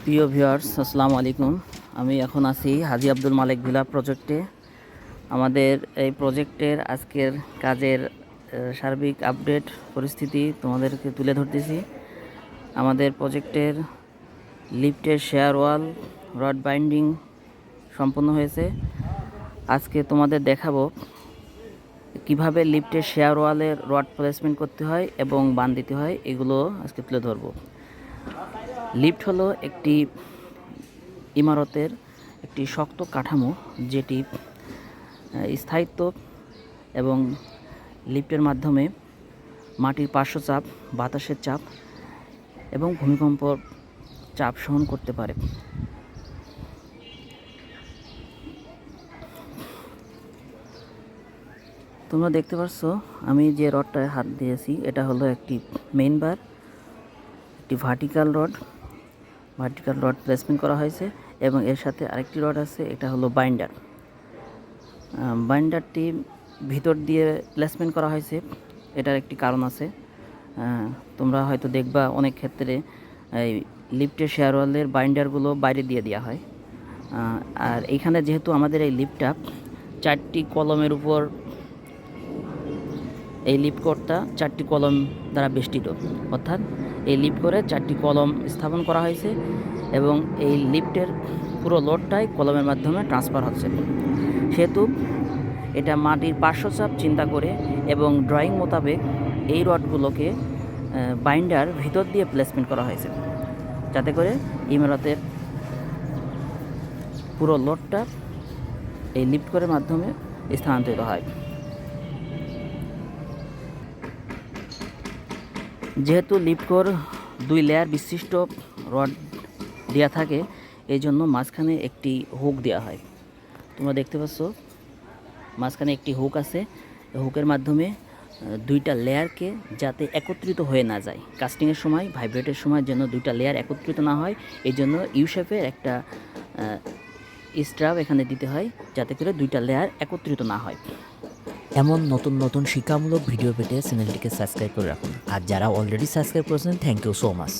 প্রিয় ভিউয়ার্স, আসসালামু আলাইকুম। আমি এখন আছি হাজী আব্দুল মালেক ভিলা প্রজেক্টে। আমাদের এই প্রজেক্টের আজকের কাজের সার্বিক আপডেট পরিস্থিতি তোমাদেরকে তুলে ধরতেছি। আমাদের প্রজেক্টের লিফটের শেয়ার ওয়াল রড বাইন্ডিং সম্পন্ন হয়েছে। আজকে তোমাদের দেখাবো কিভাবে লিফটের শেয়ার ওয়ালের রড প্লেসমেন্ট করতে হয় এবং বাঁধ দিতে হয়, এগুলো আজকে তুলে ধরবো। লিফট হলো একটি ইমারতের একটি শক্ত কাঠামো, যেটি স্থায়িত্ব এবং লিফটের মাধ্যমে মাটির পার্শ্ব চাপ, বাতাসের চাপ এবং ভূমিকম্প চাপ সহন করতে পারে। তোমরা দেখতে পাচ্ছ আমি যে রডটায় হাত দিয়েছি, এটা হলো একটি মেইন বার, একটি ভার্টিক্যাল রড প্লেসমেন্ট করা হয়েছে এবং এর সাথে আরেকটি রড আছে, এটা হলো বাইন্ডার। বাইন্ডারটি ভিতর দিয়ে প্লেসমেন্ট করা হয়েছে, এটার একটি কারণ আছে। তোমরা হয়তো দেখবা অনেক ক্ষেত্রে এই লিফটের শেয়ার ওয়ালের বাইন্ডারগুলো বাইরে দিয়ে দেওয়া হয়। আর এইখানে যেহেতু আমাদের এই লিফটটা 4টি কলমের উপর, এই লিফট কোডটা 4টি কলম দ্বারা বেষ্টিত, অর্থাৎ এই লিফট করে 4টি কলম স্থাপন করা হয়েছে এবং এই লিফটের পুরো লোডটাই কলমের মাধ্যমে ট্রান্সফার হচ্ছে। সেহেতু এটা মাটির পার্শ্বচাপ চিন্তা করে এবং ড্রয়িং মোতাবেক এই রডগুলোকে বাইন্ডার ভিতর দিয়ে প্লেসমেন্ট করা হয়েছে, যাতে করে ইমারতের পুরো লোডটা এই লিফট করের মাধ্যমে স্থানান্তরিত হয়। যেহেতু লিফট কোর 2 লেয়ার বিশিষ্ট রড দেওয়া থাকে, এই জন্য মাঝখানে একটি হুক দেওয়া হয়। তোমরা দেখতে পাচ্ছ মাঝখানে একটি হুক আছে। হুকের মাধ্যমে 2টা লেয়ারকে যাতে একত্রিত হয়ে না যায়, কাস্টিংয়ের সময়, ভাইব্রেটের সময় যেন 2টা লেয়ার একত্রিত না হয়, এই জন্য ইউ শেপের একটা স্ট্রাপ এখানে দিতে হয়, যাতে করে 2টা লেয়ার একত্রিত না হয়। এমন নতুন নতুন শিক্ষামূলক ভিডিও পেতে চ্যানেলটিকে সাবস্ক্রাইব করে রাখুন। আর যারা অলরেডি সাবস্ক্রাইব করেছেন, থ্যাংক ইউ সো মাচ।